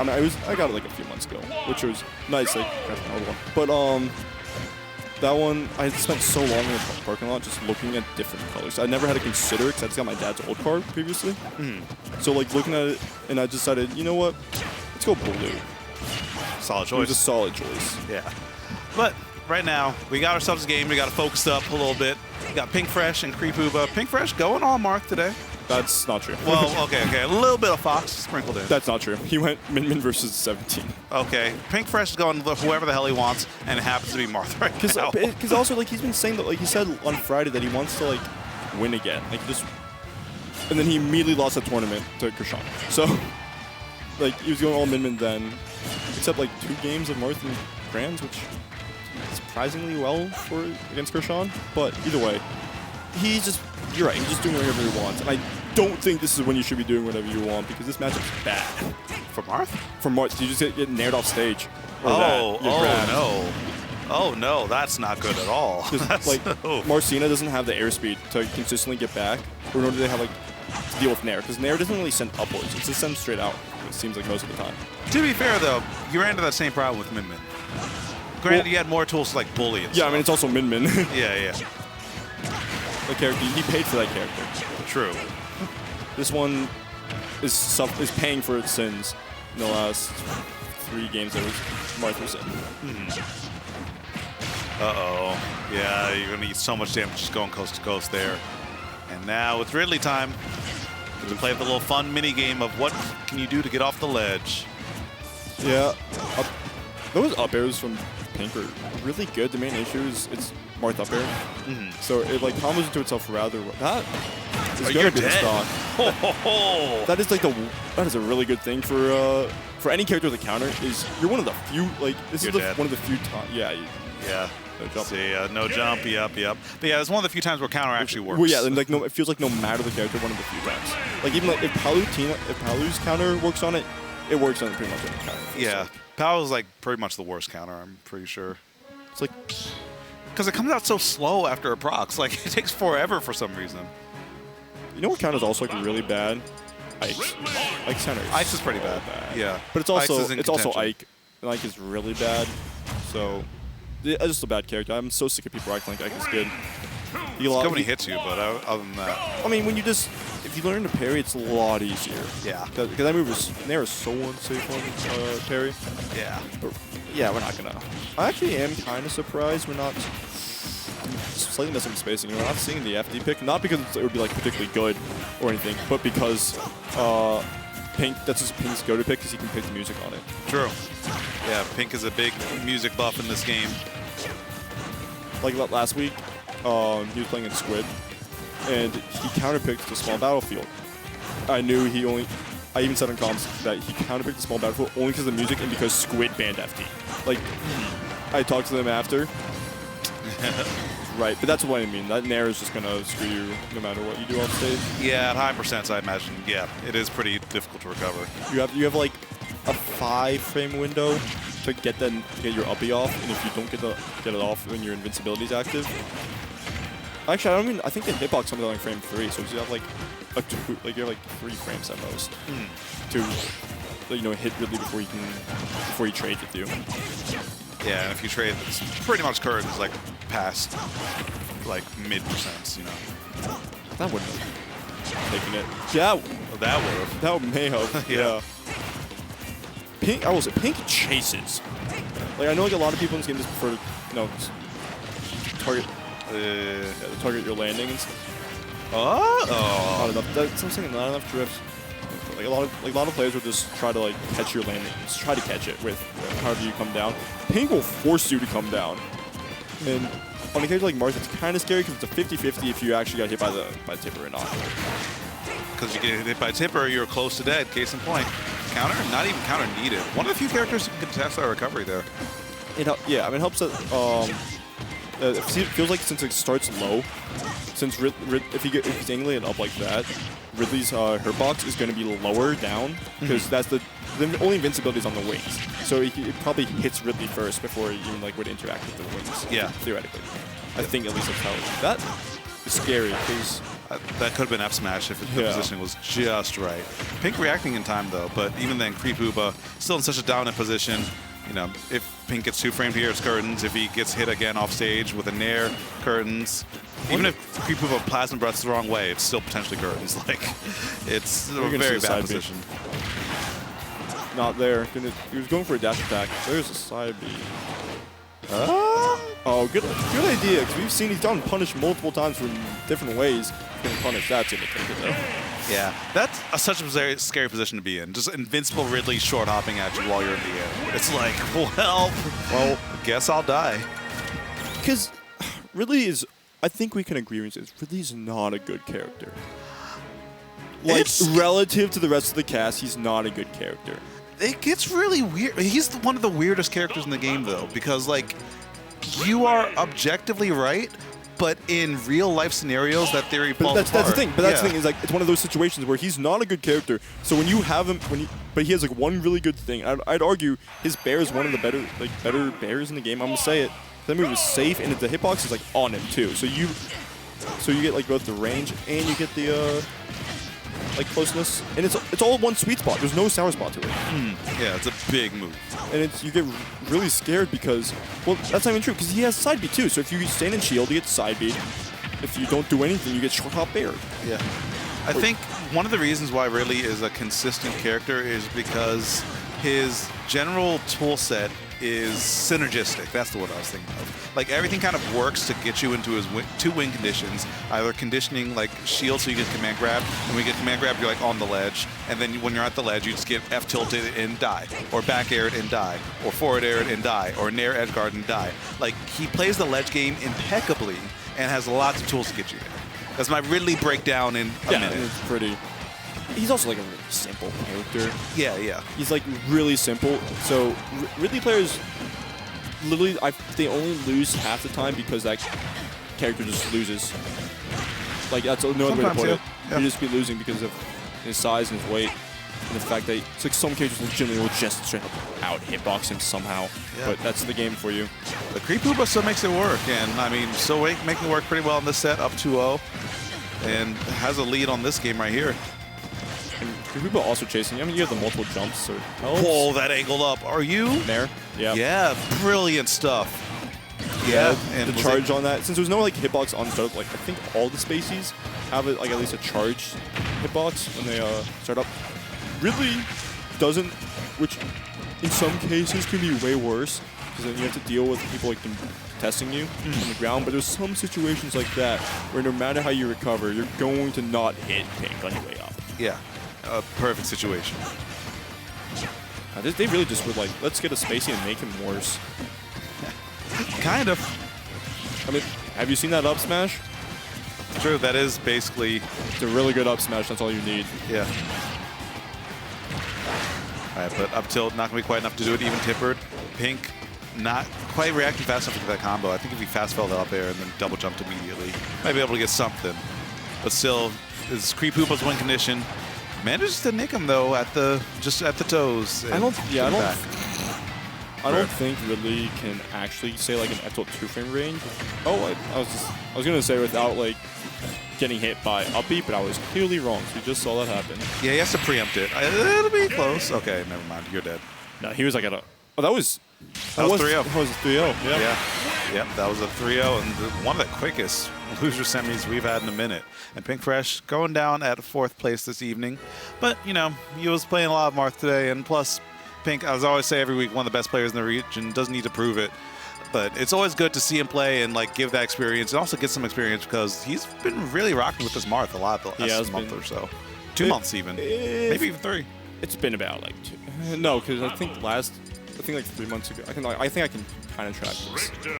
I mean, I got it like a few months ago, which was nice. Like, but that one I had spent so long in the parking lot just looking at different colors. I never had to consider it because I just got my dad's old car previously. So like looking at it, and I decided, you know what? Let's go blue. Solid choice. It was a solid choice. Yeah. But right now, we got ourselves a game. We got to focus up a little bit. We got Pink Fresh and Creepooba. Pink Fresh going on Marth today. That's not true. Well, okay. A little bit of Fox sprinkled in. That's not true. He went Min versus 17. Okay. Pink Fresh is going to whoever the hell he wants, and it happens to be Marth right now. Because also, like, he's been saying that, like, he said on Friday that he wants to, like, win again. Like, just... And then he immediately lost that tournament to Krishan. So, like, he was going all Min then, except, like, 2 games of Marth and Grands, which is surprisingly well for against Krishan. But either way, he's just... You're right. He's just doing whatever he wants. And I don't think this is when you should be doing whatever you want because this matchup's bad. For Marth? For Marth. You just get nared off stage. Oh, no. That's not good at all. Like, Marcina doesn't have the airspeed to consistently get back, or nor do they have, like, to deal with Nair. Because Nair doesn't really send upwards. It just sends straight out, it seems like most of the time. To be fair, though, you ran into that same problem with Min. Granted, you had more tools to, like, bully and stuff. I mean, it's also Min. Yeah. The character, he paid for that character. True. This one is paying for its sins in the last 3 games that Marth was in. Uh-oh. Yeah, you're going to eat so much damage just going coast to coast there. And now it's Ridley time. We play the little fun mini game of what can you do to get off the ledge. Yeah. Those up airs from Pink are really good. The main issue is it's Marth up air. So it like combos into itself rather well. That is going to be the stock. That is like that is a really good thing for any character with a counter. Is you're one of the few one of the few times. Yeah. No jump. See, no jump. Yep. But yeah, it's one of the few times where counter actually works. Well, yeah, and like it feels like no matter the character, one of the few times. Like even like if Palu's counter works on it, it works on it pretty much any counter. Yeah, Palu's like pretty much the worst counter. I'm pretty sure. It's like because it comes out so slow after a procs. Like it takes forever for some reason. You know what counter is also like really bad? Ike's. Ike's counter. Ice is pretty bad. Yeah, but it's also Ike, and Ike is really bad. So. It's just a bad character. I'm so sick of people acting like Ike is good. It's good when he hits you, but other than that... I mean, if you learn to parry, it's a lot easier. Yeah. Because that move is so unsafe on parry. Yeah. But yeah, we're not going to... I actually am kind of surprised we're not... Slightly messing with spacing. We're not seeing the FD pick. Not because it would be like particularly good or anything, but because Pink, that's just Pink's go-to pick because he can pick the music on it. True. Yeah, Pink is a big music buff in this game. Like last week, he was playing in Squid, and he counterpicked the small battlefield. I knew I even said on comms that he counterpicked the small battlefield only because of the music and because Squid banned FD. Like, I talked to them after. Right, but that's what I mean. That Nair is just going to screw you no matter what you do off stage. Yeah, at high percents, I imagine. Yeah, it is pretty difficult to recover. You have like a 5-frame window to get your uppie off, and if you don't get it off when your invincibility is active. Actually, I think the hitbox comes on like frame 3, so you have like you have like 3 frames at most to hit Ridley before he trades with you. Yeah, and if you trade, it's pretty much current is like past like mid-percents, you know. That wouldn't have taken it. Yeah, that would have. That may have. Yeah. Pink, I will say, Pink chases. Like I know, like a lot of people in this game just prefer to target your landing and stuff. Not enough. That's what I'm saying. Not enough drifts. Like a lot of players will just try to like catch your landing. Just try to catch it with however you come down. Pink will force you to come down. And on a character like Marth, it's kind of scary because it's a 50-50 if you actually got hit by the tipper or not. Because you get hit by tipper, you're close to dead. Case in point. Counter? Not even counter needed. One of the few characters who can contest our recovery there. Yeah, I mean, it helps that it feels like since it starts low, since if he's angling it up like that, Ridley's hurtbox is going to be lower down because that's the only invincibility is on the wings. So it probably hits Ridley first before he even would interact with the wings. Yeah, theoretically. I think at least that's how that is scary because That could have been F smash if the positioning was just right. Pink reacting in time though, but even then, Creepooba still in such a dominant position. You know, if Pink gets 2-framed here, it's curtains. If he gets hit again off stage with a nair, curtains. Even if Creepooba Plasma Breath's the wrong way, it's still potentially curtains. Like, it's a very bad position. Not there. He was going for a dash attack. There's a side B. Oh, good idea. Because we've seen he's gotten punished multiple times from different ways. Getting punished, that's gonna take it though. Yeah, that's such a very scary position to be in. Just invincible Ridley short hopping at you while you're in the air. It's like, well, guess I'll die. Because Ridley is, I think we can agree with this. Ridley's not a good character. Like, relative to the rest of the cast, he's not a good character. It gets really weird. He's one of the weirdest characters in the game, though, because, like, you are objectively right, but in real life scenarios, that theory falls apart. That's the thing. But that's the thing is, like, it's one of those situations where he's not a good character. So when you have him, but he has like one really good thing. I'd argue his bear is one of the better bears in the game. I'm gonna say it. That move is safe, and the hitbox is like on him too. So you get like both the range and you get the like closeness, and it's all one sweet spot. There's no sour spot to it. Yeah, it's a big move. And you get really scared because, well, that's not even true because he has side B too. So if you stand in shield, you get side B. If you don't do anything, you get short hop bared. Yeah. I think one of the reasons why Ridley is a consistent character is because his general tool set is synergistic. That's the word I was thinking of. Like, everything kind of works to get you into his two win conditions, either conditioning like shield so you get command grab, and when you get command grab, you're like on the ledge, and then when you're at the ledge, you just get F tilted and die, or back aired and die, or forward aired and die, or nair edge guard and die. Like, he plays the ledge game impeccably and has lots of tools to get you there. That's my Ridley breakdown in a minute. It's pretty. He's also like a really simple character. Yeah. He's like really simple. So Ridley players, literally, they only lose half the time because that character just loses. Like, that's no other way to put it. You just be losing because of his size and his weight, and the fact that it's like some characters legitimately will just straight up out hitbox him somehow. Yeah. But that's the game for you. The Creepooba still makes it work, and I mean, still making it work pretty well in this set, up 2-0, and has a lead on this game right here. And Creepooba also chasing. I mean, you have the multiple jumps, so it helps. Whoa, that angled up. Are you? There. Yeah. Yeah, brilliant stuff. Yeah, and the charge on that. Since there's no like hitbox on startup, like I think all the Spaceys have it, like at least a charge hitbox when they start up. Ridley doesn't, which in some cases can be way worse because then you have to deal with people like testing you on the ground. But there's some situations like that where no matter how you recover, you're going to not hit Pink on your way up. Yeah, a perfect situation. They really just would like, let's get a Spacey and make him worse. Kind of. I mean, have you seen that up smash? True, that is basically... It's a really good up smash, that's all you need. Yeah. Alright, but up tilt, not going to be quite enough to do it even tippered. Pink, not quite reacting fast enough to that combo. I think if he fast fell up there and then double jumped immediately, might be able to get something. But still, his Creepooba's win condition. Manages to nick him though just at the toes. I don't think Ridley can actually say like an F tilt 2-frame range. Oh, I was gonna say without like getting hit by up B, but I was clearly wrong. So we just saw that happen. Yeah, he has to preempt it. It'll be close. Okay, never mind. You're dead. No, he was like at a. Oh, that was 3-0. That was a 3-0. Yeah. Yep, that was a 3-0 and one of the quickest loser semis we've had in a minute. And Pink Fresh going down at 4th place this evening. But, you know, he was playing a lot of Marth today, and plus, Pink, as I always say every week, one of the best players in the region, doesn't need to prove it. But it's always good to see him play and like give that experience and also get some experience because he's been really rocking with this Marth a lot the last month or so. 2 months even. Maybe even 3. It's been about like 2. No, because I think like 3 months ago. I think I can kind of track this.